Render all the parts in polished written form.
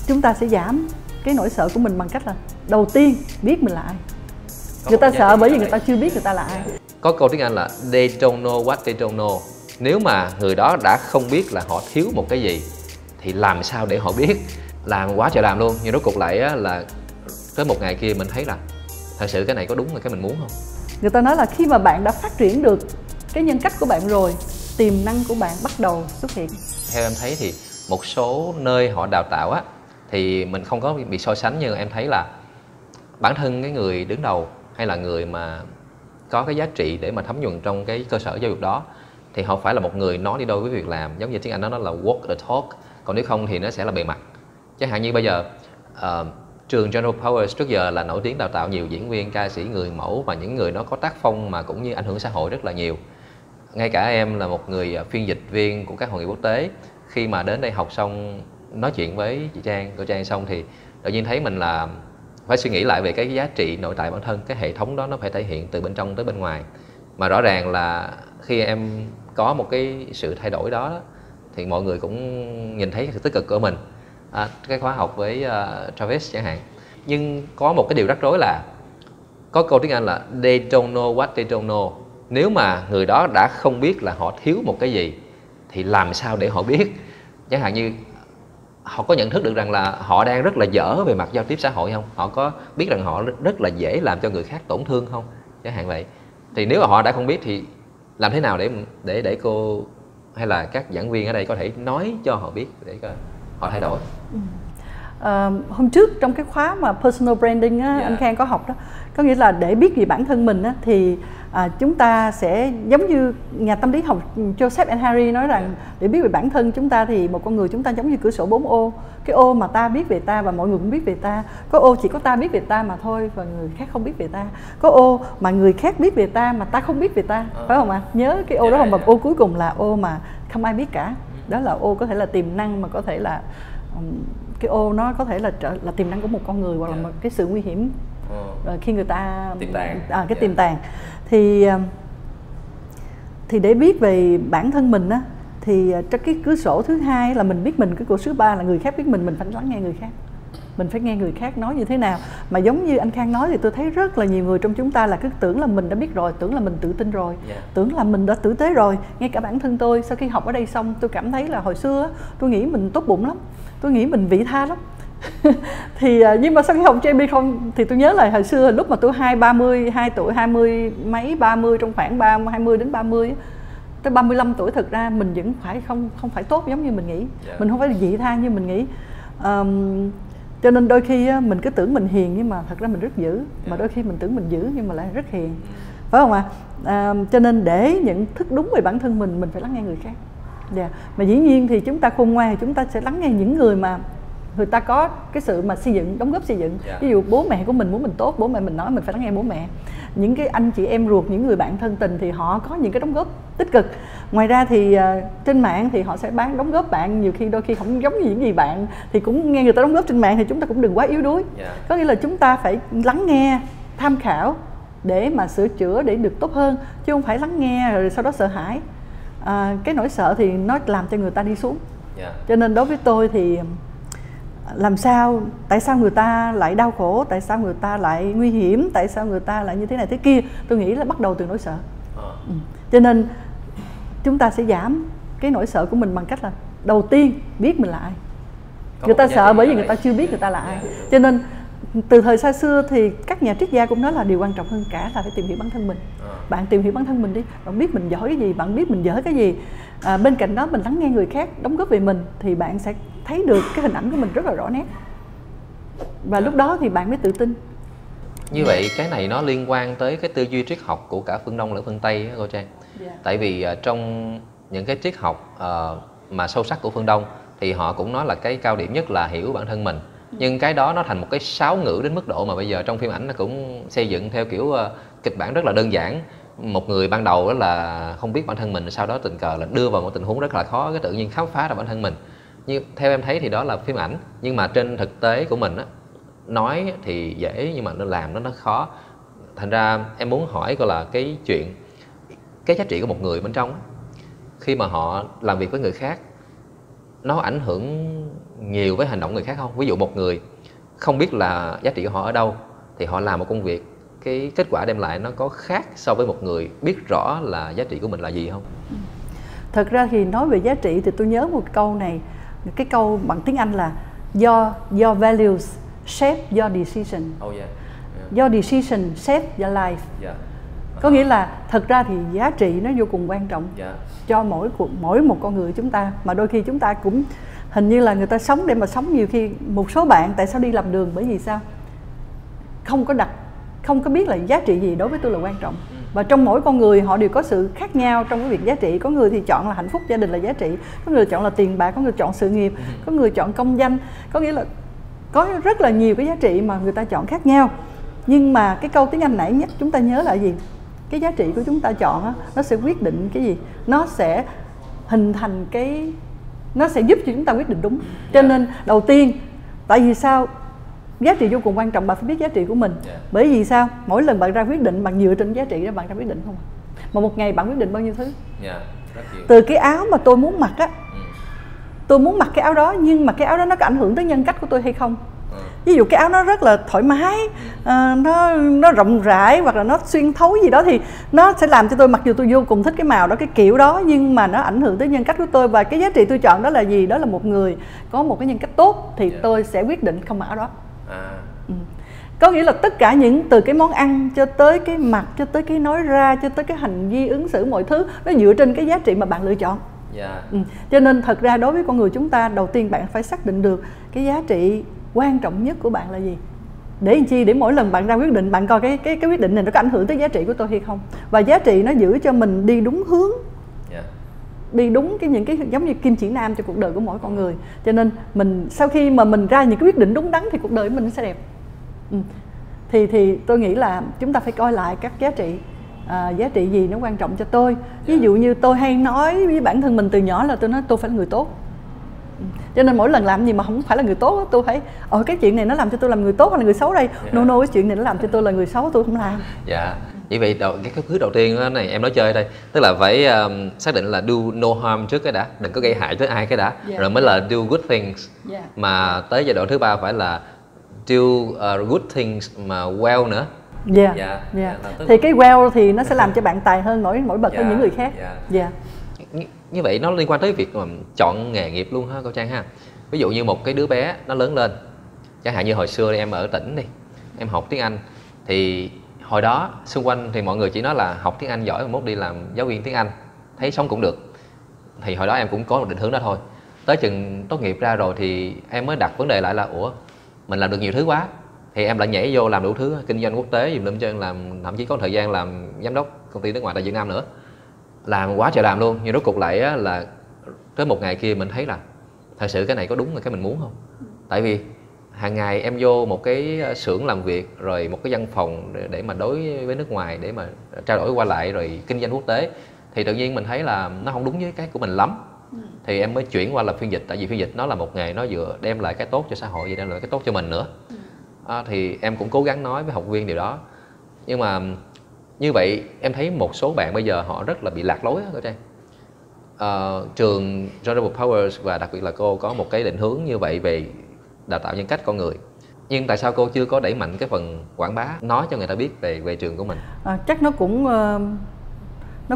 chúng ta sẽ giảm cái nỗi sợ của mình bằng cách là đầu tiên biết mình là ai. Người ta sợ bởi vì người ta chưa biết người ta là ai. Có câu tiếng Anh là they don't know what they don't know. Nếu mà người đó đã không biết là họ thiếu một cái gì thì làm sao để họ biết. Làm quá trời làm luôn, nhưng rốt cuộc lại là tới một ngày kia mình thấy là thật sự cái này có đúng là cái mình muốn không. Người ta nói là khi mà bạn đã phát triển được cái nhân cách của bạn rồi, tiềm năng của bạn bắt đầu xuất hiện. Theo em thấy thì một số nơi họ đào tạo á thì mình không có bị so sánh, nhưng em thấy là bản thân cái người đứng đầu hay là người mà có cái giá trị để mà thấm nhuần trong cái cơ sở giáo dục đó thì họ phải là một người nói đi đôi với việc làm, giống như tiếng Anh nó là walk the talk, còn nếu không thì nó sẽ là bề mặt. Chẳng hạn như bây giờ trường General Powers trước giờ là nổi tiếng đào tạo nhiều diễn viên, ca sĩ, người mẫu và những người nó có tác phong mà cũng như ảnh hưởng xã hội rất là nhiều. Ngay cả em là một người phiên dịch viên của các hội nghị quốc tế, khi mà đến đây học xong nói chuyện với chị Trang, cô Trang xong thì tự nhiên thấy mình là phải suy nghĩ lại về cái giá trị nội tại bản thân, cái hệ thống đó nó phải thể hiện từ bên trong tới bên ngoài. Mà rõ ràng là khi em có một cái sự thay đổi đó thì mọi người cũng nhìn thấy sự tích cực của mình. Cái khóa học với Travis chẳng hạn. Nhưng có một cái điều rắc rối là có câu tiếng Anh là they don't know what they don't know. Nếu mà người đó đã không biết là họ thiếu một cái gì thì làm sao để họ biết. Chẳng hạn như họ có nhận thức được rằng là họ đang rất là dở về mặt giao tiếp xã hội không? Họ có biết rằng họ rất là dễ làm cho người khác tổn thương không? Chẳng hạn vậy. Thì nếu mà họ đã không biết thì làm thế nào để cô hay là các giảng viên ở đây có thể nói cho họ biết để họ thay đổi? Hôm trước trong cái khóa mà personal branding á, anh Khang có học đó, có nghĩa là để biết về bản thân mình á, thì chúng ta sẽ giống như nhà tâm lý học Joseph and Harry nói rằng để biết về bản thân chúng ta thì một con người chúng ta giống như cửa sổ 4 ô. Cái ô mà ta biết về ta và mọi người cũng biết về ta. Có ô chỉ có ta biết về ta mà thôi và người khác không biết về ta. Có ô mà người khác biết về ta mà ta không biết về ta, phải không ạ? Nhớ cái ô đó không? Và ô cuối cùng là ô mà không ai biết cả. Đó là ô có thể là tiềm năng, mà có thể là cái ô nó có thể là tiềm năng của một con người hoặc là một cái sự nguy hiểm khi người ta tiềm tàng. Thì để biết về bản thân mình á, thì trong cái cửa sổ thứ hai là mình biết mình, cái cửa sổ thứ ba là người khác biết mình phải lắng nghe người khác. Mình phải nghe người khác nói như thế nào. Mà giống như anh Khang nói thì tôi thấy rất là nhiều người trong chúng ta là cứ tưởng là mình đã biết rồi, tưởng là mình tự tin rồi, tưởng là mình đã tử tế rồi. Ngay cả bản thân tôi sau khi học ở đây xong, tôi cảm thấy là hồi xưa tôi nghĩ mình tốt bụng lắm, tôi nghĩ mình vị tha lắm. Thì nhưng mà sau khi học JB không thì tôi nhớ là hồi xưa lúc mà tôi 22 tuổi, 20 mấy 30, trong khoảng 20 đến 30 tới 35 tuổi, thực ra mình vẫn phải không phải tốt giống như mình nghĩ. Mình không phải vị tha như mình nghĩ. Cho nên đôi khi mình cứ tưởng mình hiền nhưng mà thật ra mình rất dữ, mà đôi khi mình tưởng mình dữ nhưng mà lại rất hiền, phải không ạ? Cho nên để nhận thức đúng về bản thân mình phải lắng nghe người khác. Mà dĩ nhiên thì chúng ta khôn ngoan thì chúng ta sẽ lắng nghe những người mà người ta có cái sự mà xây dựng, đóng góp xây dựng. Ví dụ bố mẹ của mình muốn mình tốt, bố mẹ mình nói mình phải lắng nghe bố mẹ. Những cái anh chị em ruột, những người bạn thân tình thì họ có những cái đóng góp tích cực. Ngoài ra thì trên mạng thì họ sẽ đóng góp bạn, nhiều khi đôi khi không giống như những gì bạn thì cũng nghe người ta đóng góp trên mạng, thì chúng ta cũng đừng quá yếu đuối. Có nghĩa là chúng ta phải lắng nghe, tham khảo để mà sửa chữa để được tốt hơn, chứ không phải lắng nghe rồi sau đó sợ hãi. Cái nỗi sợ thì nó làm cho người ta đi xuống. Cho nên đối với tôi thì làm sao, tại sao người ta lại đau khổ, tại sao người ta lại nguy hiểm, tại sao người ta lại như thế này thế kia, tôi nghĩ là bắt đầu từ nỗi sợ. Cho nên chúng ta sẽ giảm cái nỗi sợ của mình bằng cách là đầu tiên biết mình là ai. Người ta sợ bởi vì người ta chưa biết người ta là ai. Cho nên từ thời xa xưa thì các nhà triết gia cũng nói là điều quan trọng hơn cả là phải tìm hiểu bản thân mình. Bạn tìm hiểu bản thân mình đi, bạn biết mình giỏi cái gì, bạn biết mình dở cái gì. Bên cạnh đó mình lắng nghe người khác đóng góp về mình thì bạn sẽ thấy được cái hình ảnh của mình rất là rõ nét. Và lúc đó thì bạn mới tự tin. Như vậy cái này nó liên quan tới cái tư duy triết học của cả phương Đông lẫn phương Tây cô Trang. Tại vì trong những cái triết học mà sâu sắc của phương Đông thì họ cũng nói là cái cao điểm nhất là hiểu bản thân mình. Nhưng cái đó nó thành một cái sáo ngữ đến mức độ mà bây giờ trong phim ảnh nó cũng xây dựng theo kiểu kịch bản rất là đơn giản. Một người ban đầu đó là không biết bản thân mình, sau đó tình cờ là đưa vào một tình huống rất là khó, cái tự nhiên khám phá ra bản thân mình. Nhưng theo em thấy thì đó là phim ảnh, nhưng mà trên thực tế của mình á, nói thì dễ nhưng mà nó làm nó khó. Thành ra em muốn hỏi coi là cái chuyện, cái giá trị của một người bên trong khi mà họ làm việc với người khác nó ảnh hưởng nhiều với hành động người khác không? Ví dụ một người không biết là giá trị của họ ở đâu thì họ làm một công việc, cái kết quả đem lại nó có khác so với một người biết rõ là giá trị của mình là gì không? Thật ra thì nói về giá trị thì tôi nhớ một câu này, cái câu bằng tiếng Anh là your values shape your decision. Oh yeah. Your decision shape your life. Yeah. Có nghĩa là thật ra thì giá trị nó vô cùng quan trọng cho mỗi một con người chúng ta, mà đôi khi chúng ta cũng hình như là người ta sống để mà sống. Nhiều khi một số bạn tại sao đi làm đường, bởi vì sao không có biết là giá trị gì đối với tôi là quan trọng. Và trong mỗi con người họ đều có sự khác nhau trong cái việc giá trị. Có người thì chọn là hạnh phúc gia đình là giá trị, có người chọn là tiền bạc, có người chọn sự nghiệp, có người chọn công danh. Có nghĩa là có rất là nhiều cái giá trị mà người ta chọn khác nhau. Nhưng mà cái câu tiếng Anh nãy nhất chúng ta nhớ là gì? Cái giá trị của chúng ta chọn á, nó sẽ quyết định cái gì? Nó sẽ hình thành nó sẽ giúp cho chúng ta quyết định đúng. Cho nên đầu tiên, tại vì sao giá trị vô cùng quan trọng, bạn phải biết giá trị của mình. Bởi vì sao? Mỗi lần bạn ra quyết định, bạn dựa trên giá trị đó bạn ra quyết định không? Mà một ngày bạn quyết định bao nhiêu thứ? Từ cái áo mà tôi muốn mặc á, tôi muốn mặc cái áo đó, nhưng mà cái áo đó nó có ảnh hưởng tới nhân cách của tôi hay không? Ví dụ cái áo nó rất là thoải mái, nó rộng rãi hoặc là nó xuyên thấu gì đó thì nó sẽ làm cho tôi, mặc dù tôi vô cùng thích cái màu đó, cái kiểu đó, nhưng mà nó ảnh hưởng tới nhân cách của tôi. Và cái giá trị tôi chọn đó là gì? Đó là một người có một cái nhân cách tốt thì tôi sẽ quyết định không mặc áo đó. Có nghĩa là tất cả những từ cái món ăn cho tới cái mặc, cho tới cái nói ra, cho tới cái hành vi ứng xử, mọi thứ nó dựa trên cái giá trị mà bạn lựa chọn. Cho nên thật ra đối với con người chúng ta, đầu tiên bạn phải xác định được cái giá trị quan trọng nhất của bạn là gì. Để làm chi? Để mỗi lần bạn ra quyết định, bạn coi cái quyết định này nó có ảnh hưởng tới giá trị của tôi hay không. Và giá trị nó giữ cho mình đi đúng hướng, đi đúng những cái giống như kim chỉ nam cho cuộc đời của mỗi con người. Cho nên mình sau khi mà mình ra những cái quyết định đúng đắn thì cuộc đời của mình sẽ đẹp. Thì tôi nghĩ là chúng ta phải coi lại các giá trị. Giá trị gì nó quan trọng cho tôi. Ví dụ như tôi hay nói với bản thân mình từ nhỏ là tôi nói tôi phải là người tốt. Cho nên mỗi lần làm gì mà không phải là người tốt, tôi phải cái chuyện này nó làm cho tôi làm người tốt hay là người xấu đây. No, cái chuyện này nó làm cho tôi là người xấu, tôi không làm. Vậy cái thứ đầu tiên đó này em nói chơi đây, tức là phải xác định là do no harm trước cái đã, đừng có gây hại tới ai cái đã, rồi mới là do good things. Mà tới giai đoạn thứ ba phải là do good things mà well nữa. Thì cái well thì nó sẽ làm cho bạn tài hơn, nổi bật hơn những người khác. Như vậy nó liên quan tới việc mà chọn nghề nghiệp luôn ha cô Trang ha. Ví dụ như một cái đứa bé nó lớn lên, chẳng hạn như hồi xưa em ở tỉnh đi, em học tiếng Anh thì hồi đó xung quanh thì mọi người chỉ nói là học tiếng Anh giỏi, mốt đi làm giáo viên tiếng Anh thấy sống cũng được. Thì hồi đó em cũng có một định hướng đó thôi. Tới chừng tốt nghiệp ra rồi thì em mới đặt vấn đề lại là ủa, mình làm được nhiều thứ quá, thì em lại nhảy vô làm đủ thứ, kinh doanh quốc tế dùm lum cho em làm, thậm chí có thời gian làm giám đốc công ty nước ngoài tại Việt Nam nữa, làm quá trời làm luôn. Nhưng rốt cuộc lại á, là tới một ngày kia mình thấy là thật sự cái này có đúng là cái mình muốn không? Tại vì hàng ngày em vô một cái xưởng làm việc, rồi một cái văn phòng để mà đối với nước ngoài, để mà trao đổi qua lại, rồi kinh doanh quốc tế, thì tự nhiên mình thấy là nó không đúng với cái của mình lắm. Thì em mới chuyển qua làm phiên dịch, tại vì phiên dịch nó là một nghề nó vừa đem lại cái tốt cho xã hội, vậy đem lại cái tốt cho mình nữa. Thì em cũng cố gắng nói với học viên điều đó. Nhưng mà như vậy em thấy một số bạn bây giờ họ rất là bị lạc lối đó cô Trang. Trường Jordan Powers và đặc biệt là cô có một cái định hướng như vậy về đào tạo nhân cách con người. Nhưng tại sao cô chưa có đẩy mạnh cái phần quảng bá, nói cho người ta biết về trường của mình? Chắc nó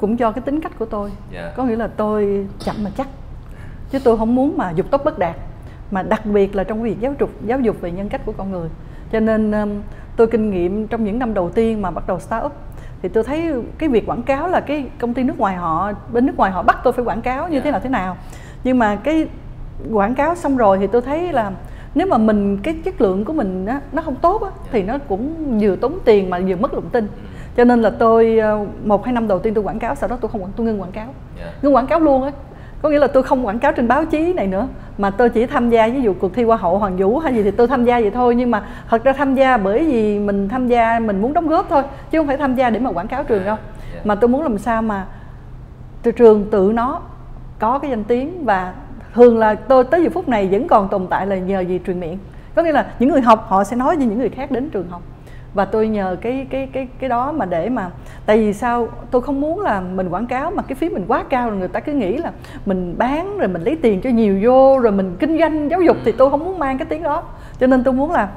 cũng do cái tính cách của tôi. Có nghĩa là tôi chậm mà chắc, chứ tôi không muốn mà dục tốc bất đạt, mà đặc biệt là trong việc giáo dục về nhân cách của con người. Cho nên tôi kinh nghiệm trong những năm đầu tiên mà bắt đầu start up thì tôi thấy cái việc quảng cáo là cái công ty nước ngoài bên nước ngoài họ bắt tôi phải quảng cáo như thế nào. Nhưng mà cái quảng cáo xong rồi thì tôi thấy là nếu mà cái chất lượng của mình á, nó không tốt á, thì nó cũng vừa tốn tiền mà vừa mất lòng tin. Cho nên là tôi 1-2 năm đầu tiên tôi quảng cáo, sau đó tôi ngưng quảng cáo. Ngưng quảng cáo luôn á. Có nghĩa là tôi không quảng cáo trên báo chí này nữa, mà tôi chỉ tham gia ví dụ cuộc thi Hoa hậu Hoàng Vũ hay gì thì tôi tham gia vậy thôi. Nhưng mà thật ra tham gia bởi vì mình tham gia mình muốn đóng góp thôi, chứ không phải tham gia để mà quảng cáo trường đâu. Mà tôi muốn làm sao mà trường tự nó có cái danh tiếng. Và thường là tôi tới giờ phút này vẫn còn tồn tại là nhờ gì truyền miệng. Có nghĩa là những người học họ sẽ nói với những người khác đến trường học. Và tôi nhờ cái đó mà để mà, tại vì sao tôi không muốn là mình quảng cáo mà cái phí mình quá cao rồi người ta cứ nghĩ là mình bán rồi mình lấy tiền cho nhiều vô rồi mình kinh doanh giáo dục, thì tôi không muốn mang cái tiếng đó. Cho nên tôi muốn là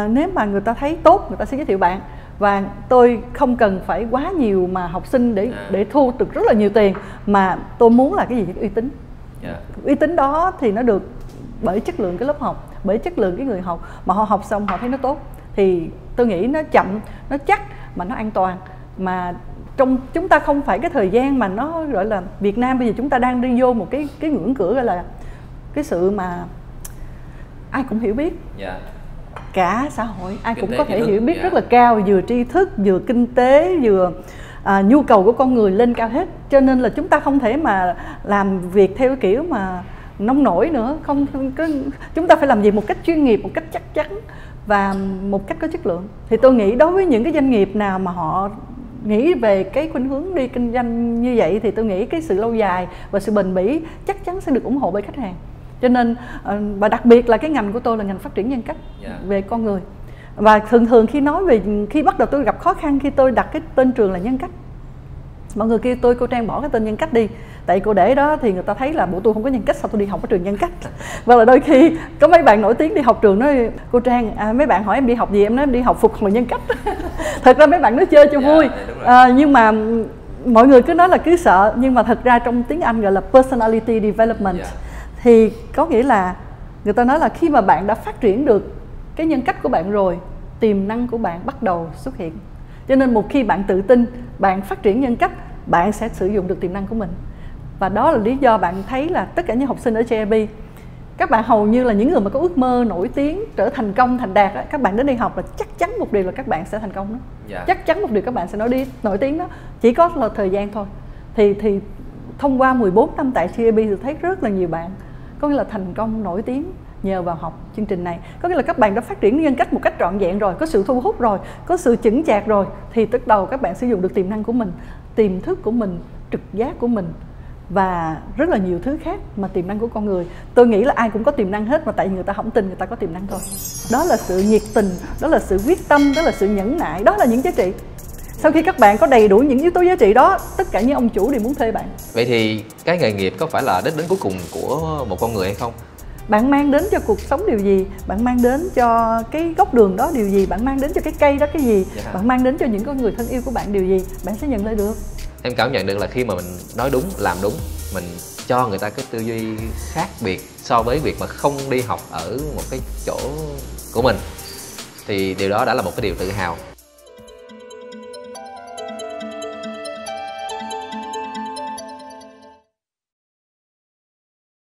nếu mà người ta thấy tốt người ta sẽ giới thiệu bạn, và tôi không cần phải quá nhiều mà học sinh để thu được rất là nhiều tiền, mà tôi muốn là cái gì uy tín. Uy tín đó thì nó được bởi chất lượng cái lớp học, bởi chất lượng cái người học, mà họ học xong họ thấy nó tốt thì tôi nghĩ nó chậm, nó chắc mà nó an toàn. Mà trong chúng ta không phải cái thời gian mà nó gọi là Việt Nam bây giờ chúng ta đang đi vô một cái ngưỡng cửa gọi là cái sự mà ai cũng hiểu biết. Cả xã hội ai cũng có thể hiểu biết rất là cao, vừa tri thức, vừa kinh tế, vừa nhu cầu của con người lên cao hết. Cho nên là chúng ta không thể mà làm việc theo kiểu mà nông nổi nữa, không có, chúng ta phải làm việc một cách chuyên nghiệp, một cách chắc chắn và một cách có chất lượng. Thì tôi nghĩ đối với những cái doanh nghiệp nào mà họ nghĩ về cái khuynh hướng đi kinh doanh như vậy thì tôi nghĩ cái sự lâu dài và sự bền bỉ chắc chắn sẽ được ủng hộ bởi khách hàng. Cho nên và đặc biệt là cái ngành của tôi là ngành phát triển nhân cách về con người. Và thường khi nói về, khi bắt đầu tôi gặp khó khăn khi tôi đặt cái tên trường là Nhân Cách, mọi người kêu tôi: cô Trang bỏ cái tên Nhân Cách đi, tại cô để đó thì người ta thấy là bộ tôi không có nhân cách, sao tôi đi học ở trường Nhân Cách. Và là đôi khi có mấy bạn nổi tiếng đi học trường nói: cô Trang, mấy bạn hỏi em đi học gì, em nói em đi học phục hồi nhân cách. Thật ra mấy bạn nói chơi cho vui, nhưng mà mọi người cứ nói là cứ sợ, nhưng mà thật ra trong tiếng Anh gọi là personality development. Thì có nghĩa là người ta nói là khi mà bạn đã phát triển được cái nhân cách của bạn rồi, tiềm năng của bạn bắt đầu xuất hiện. Cho nên một khi bạn tự tin, bạn phát triển nhân cách, bạn sẽ sử dụng được tiềm năng của mình. Và đó là lý do bạn thấy là tất cả những học sinh ở JIB, các bạn hầu như là những người mà có ước mơ nổi tiếng, trở thành công, thành đạt đó, các bạn đến đi học là chắc chắn một điều là các bạn sẽ thành công đó. Chắc chắn một điều các bạn sẽ nổi tiếng đó. Chỉ có là thời gian thôi. Thì thông qua 14 năm tại JIB thì thấy rất là nhiều bạn có nghĩa là thành công nổi tiếng nhờ vào học chương trình này. Có nghĩa là các bạn đã phát triển nhân cách một cách trọn vẹn rồi, có sự thu hút rồi, có sự chững chạc rồi, thì bắt đầu các bạn sử dụng được tiềm năng của mình, tiềm thức của mình, trực giác của mình và rất là nhiều thứ khác mà tiềm năng của con người. Tôi nghĩ là ai cũng có tiềm năng hết, mà tại vì người ta không tin người ta có tiềm năng thôi. Đó là sự nhiệt tình, đó là sự quyết tâm, đó là sự nhẫn nại, đó là những giá trị. Sau khi các bạn có đầy đủ những yếu tố giá trị đó, tất cả những ông chủ đều muốn thuê bạn. Vậy thì cái nghề nghiệp có phải là đích đến cuối cùng của một con người hay không? Bạn mang đến cho cuộc sống điều gì? Bạn mang đến cho cái góc đường đó điều gì? Bạn mang đến cho cái cây đó cái gì? Bạn mang đến cho những con người thân yêu của bạn điều gì? Bạn sẽ nhận lại được. Em cảm nhận được là khi mà mình nói đúng, làm đúng, mình cho người ta cái tư duy khác biệt so với việc mà không đi học ở một cái chỗ của mình, thì điều đó đã là một cái điều tự hào.